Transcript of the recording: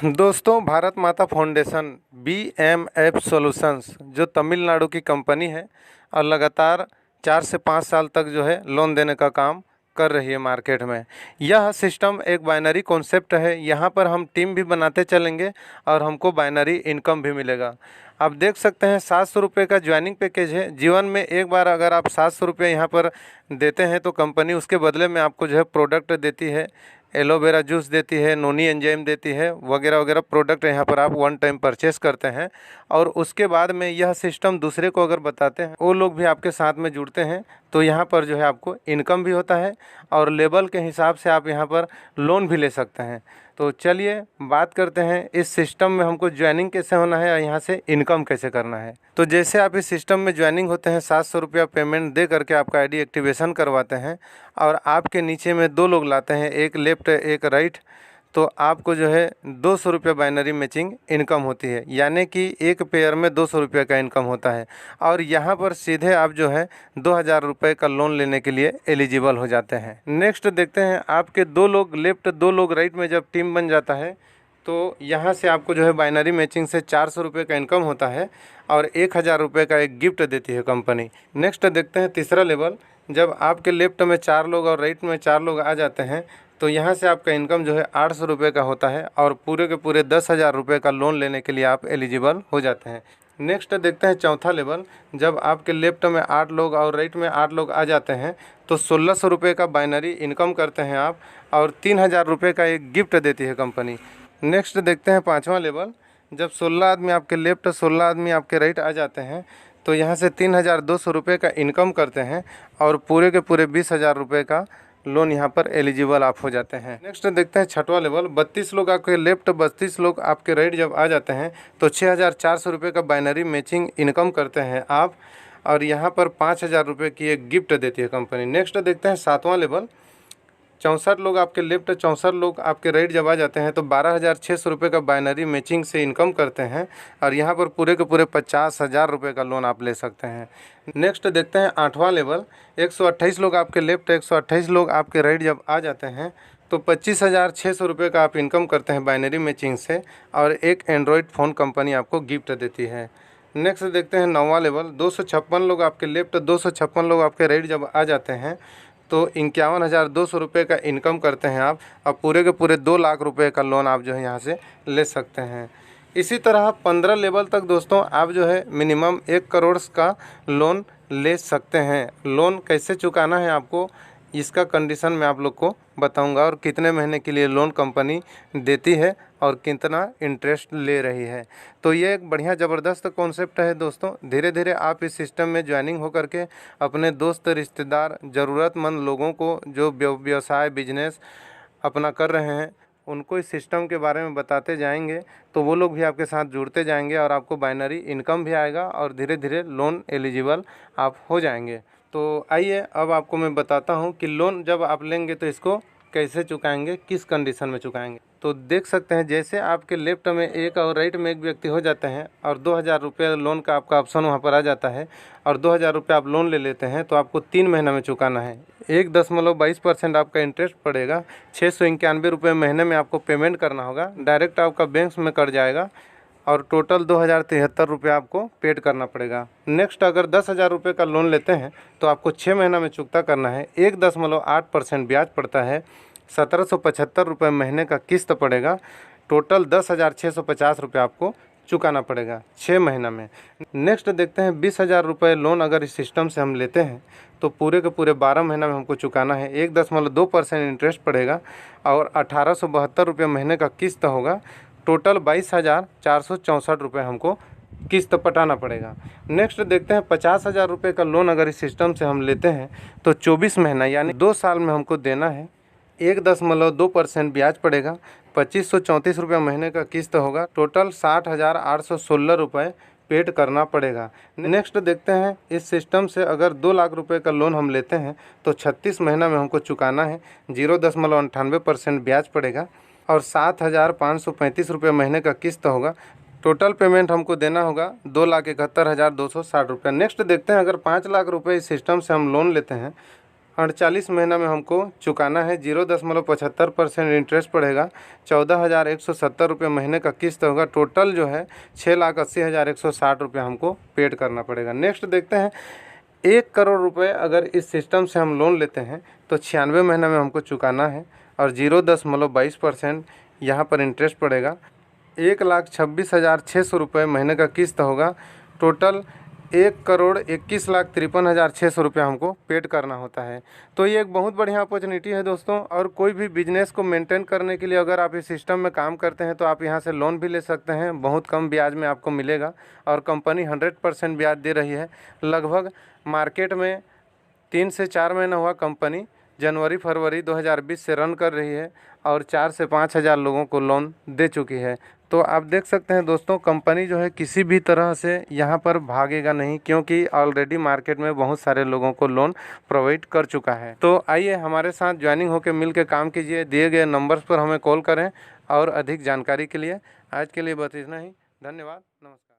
दोस्तों, भारत माता foundation BMF solutions जो तमिलनाडु की कंपनी है और लगातार 4 से 5 साल तक जो है लोन देने का काम कर रही है मार्केट में। यह सिस्टम एक बाइनरी कॉन्सेप्ट है। यहाँ पर हम टीम भी बनाते चलेंगे और हमको बाइनरी इनकम भी मिलेगा। आप देख सकते हैं 700 रुपये का ज्वाइनिंग पैकेज है। जीवन में एक बार अगर आप 700 रुपये यहाँ पर देते हैं तो कंपनी उसके बदले में आपको जो है प्रोडक्ट देती है, एलोवेरा जूस देती है, नोनी एंजाइम देती है, वगैरह वगैरह प्रोडक्ट यहाँ पर आप वन टाइम परचेस करते हैं और उसके बाद में यह सिस्टम दूसरे को अगर बताते हैं, वो लोग भी आपके साथ में जुड़ते हैं, तो यहाँ पर जो है आपको इनकम भी होता है और लेवल के हिसाब से आप यहाँ पर लोन भी ले सकते हैं। तो चलिए बात करते हैं इस सिस्टम में हमको ज्वाइनिंग कैसे होना है और यहाँ से इनकम कैसे करना है। तो जैसे आप इस सिस्टम में ज्वाइनिंग होते हैं, 700 रुपया पेमेंट दे करके आपका आईडी एक्टिवेशन करवाते हैं और आपके नीचे में 2 लोग लाते हैं, एक लेफ्ट एक राइट। तो आपको जो है 200 रुपये बाइनरी मैचिंग इनकम होती है, यानी कि एक पेयर में 200 रुपये का इनकम होता है और यहाँ पर सीधे आप जो है 2000 रुपये का लोन लेने के लिए एलिजिबल हो जाते हैं। नेक्स्ट देखते हैं, आपके 2 लोग लेफ्ट 2 लोग राइट में जब टीम बन जाता है तो यहाँ से आपको जो है बाइनरी मैचिंग से 400 रुपये का इनकम होता है और 1000 रुपये का एक गिफ्ट देती है कंपनी। नेक्स्ट देखते हैं तीसरा लेवल, जब आपके लेफ्ट में 4 लोग और राइट में 4 लोग आ जाते हैं तो यहाँ से आपका इनकम जो है 800 रुपये का होता है और पूरे के पूरे 10,000 रुपये का लोन लेने के लिए आप एलिजिबल हो जाते हैं। नेक्स्ट देखते हैं चौथा लेवल, जब आपके लेफ्ट में 8 लोग और राइट में 8 लोग आ जाते हैं तो 1600 रुपये का बाइनरी इनकम करते हैं आप और 3000 रुपये का एक गिफ्ट देती है कंपनी। नेक्स्ट देखते हैं पाँचवा लेवल, जब 16 आदमी आपके लेफ्ट 16 आदमी आपके राइट आ जाते हैं तो यहाँ से 3200 रुपये का इनकम करते हैं और पूरे के पूरे 20,000 रुपये का लोन यहाँ पर एलिजिबल आप हो जाते हैं। नेक्स्ट देखते हैं छठवां लेवल, 32 लोग आपके लेफ्ट 32 लोग आपके राइट जब आ जाते हैं तो 6400 रुपये का बाइनरी मैचिंग इनकम करते हैं आप और यहाँ पर 5000 रुपये की एक गिफ्ट देती है कंपनी। नेक्स्ट देखते हैं सातवां लेवल, 64 लोग आपके लेफ्ट 64 लोग आपके राइट जब आ जाते हैं तो 12,600 रुपये का बाइनरी मैचिंग से इनकम करते हैं और यहाँ पर पूरे के पूरे 50,000 रुपये का लोन आप ले सकते हैं। नेक्स्ट देखते हैं आठवां लेवल, 128 लोग आपके लेफ्ट 128 लोग आपके राइट जब आ जाते हैं तो 25,600 रुपये का आप इनकम करते हैं बाइनरी मैचिंग से और एक एंड्रॉयड फ़ोन कंपनी आपको गिफ्ट देती है। नेक्स्ट देखते हैं नौवां लेवल, 256 लोग आपके लेफ्ट 256 लोग आपके राइट जब आ जाते हैं तो 51,200 रुपये का इनकम करते हैं आप और पूरे के पूरे 2 लाख रुपये का लोन आप जो है यहाँ से ले सकते हैं। इसी तरह 15 लेवल तक दोस्तों आप जो है मिनिमम 1 करोड़ का लोन ले सकते हैं। लोन कैसे चुकाना है आपको, इसका कंडीशन मैं आप लोग को बताऊंगा और कितने महीने के लिए लोन कंपनी देती है और कितना इंटरेस्ट ले रही है। तो ये एक बढ़िया ज़बरदस्त कॉन्सेप्ट है दोस्तों। धीरे धीरे आप इस सिस्टम में ज्वाइनिंग हो करके अपने दोस्त रिश्तेदार ज़रूरतमंद लोगों को जो व्यवसाय बिजनेस अपना कर रहे हैं उनको इस सिस्टम के बारे में बताते जाएंगे तो वो लोग भी आपके साथ जुड़ते जाएंगे और आपको बाइनरी इनकम भी आएगा और धीरे धीरे लोन एलिजिबल आप हो जाएंगे। तो आइए अब आपको मैं बताता हूँ कि लोन जब आप लेंगे तो इसको कैसे चुकाएंगे, किस कंडीशन में चुकाएंगे। तो देख सकते हैं जैसे आपके लेफ्ट में एक और राइट में एक व्यक्ति हो जाते हैं और 2000 रुपये लोन का आपका ऑप्शन वहाँ पर आ जाता है और 2000 रुपये आप लोन ले लेते हैं तो आपको 3 महीना में चुकाना है। 1.22% आपका इंटरेस्ट पड़ेगा, 691 रुपये महीने में आपको पेमेंट करना होगा, डायरेक्ट आपका बैंक में कट जाएगा और टोटल 2073 रुपये आपको पेड करना पड़ेगा। नेक्स्ट अगर 10,000 रुपये का लोन लेते हैं तो आपको 6 महीना में चुकता करना है। 1.8% ब्याज पड़ता है, 1775 रुपये महीने का किस्त पड़ेगा, टोटल 10,650 रुपये आपको चुकाना पड़ेगा 6 महीना में। नेक्स्ट देखते हैं 20,000 रुपये लोन अगर इस सिस्टम से हम लेते हैं तो पूरे के पूरे 12 महीना में हमको चुकाना है। 1.2% इंटरेस्ट पड़ेगा और 1872 रुपये महीने का किस्त होगा, टोटल 22,464 रुपये हमको किस्त पटाना पड़ेगा। नेक्स्ट देखते हैं 50,000 रुपये का लोन अगर इस सिस्टम से हम लेते हैं तो 24 महीना यानी 2 साल में हमको देना है। 1.2% ब्याज पड़ेगा, 2534 रुपये महीने का किस्त होगा, टोटल 60,816 रुपये पेड करना पड़ेगा। नेक्स्ट देखते हैं इस सिस्टम से अगर 2 लाख रुपए का लोन हम लेते हैं तो 36 महीना में हमको चुकाना है। 0.98% ब्याज पड़ेगा और 7,535 रुपये महीने का किस्त होगा। टोटल पेमेंट हमको देना होगा 2,71,260 रुपये। नेक्स्ट देखते हैं अगर 5 लाख रुपए इस सिस्टम से हम लोन लेते हैं 48 महीना में हमको चुकाना है। 0.75% इंटरेस्ट पड़ेगा। 14,170 रुपये महीने का किस्त होगा। टोटल जो है 6,80,160 रुपये हमको पेड करना पड़ेगा। नेक्स्ट देखते हैं, 1 करोड़ रुपए अगर इस सिस्टम से हम लोन लेते हैं तो 96 महीना में हमको चुकाना है और 0.22% यहाँ पर इंटरेस्ट पड़ेगा। 1,26,600 रुपये महीने का किस्त होगा। टोटल 1,21,53,600 रुपये हमको पेड करना होता है। तो ये एक बहुत बढ़िया अपॉर्चुनिटी है दोस्तों। और कोई भी बिजनेस को मेंटेन करने के लिए अगर आप इस सिस्टम में काम करते हैं तो आप यहाँ से लोन भी ले सकते हैं। बहुत कम ब्याज में आपको मिलेगा और कंपनी 100% ब्याज दे रही है। लगभग मार्केट में 3 से 4 महीना हुआ कंपनी जनवरी फरवरी 2020 से रन कर रही है और 4 से 5 हज़ार लोगों को लोन दे चुकी है। तो आप देख सकते हैं दोस्तों, कंपनी जो है किसी भी तरह से यहाँ पर भागेगा नहीं, क्योंकि ऑलरेडी मार्केट में बहुत सारे लोगों को लोन प्रोवाइड कर चुका है। तो आइए हमारे साथ ज्वाइनिंग होकर मिल के काम कीजिए। दिए गए नंबर्स पर हमें कॉल करें और अधिक जानकारी के लिए। आज के लिए बस इतना ही। धन्यवाद, नमस्कार।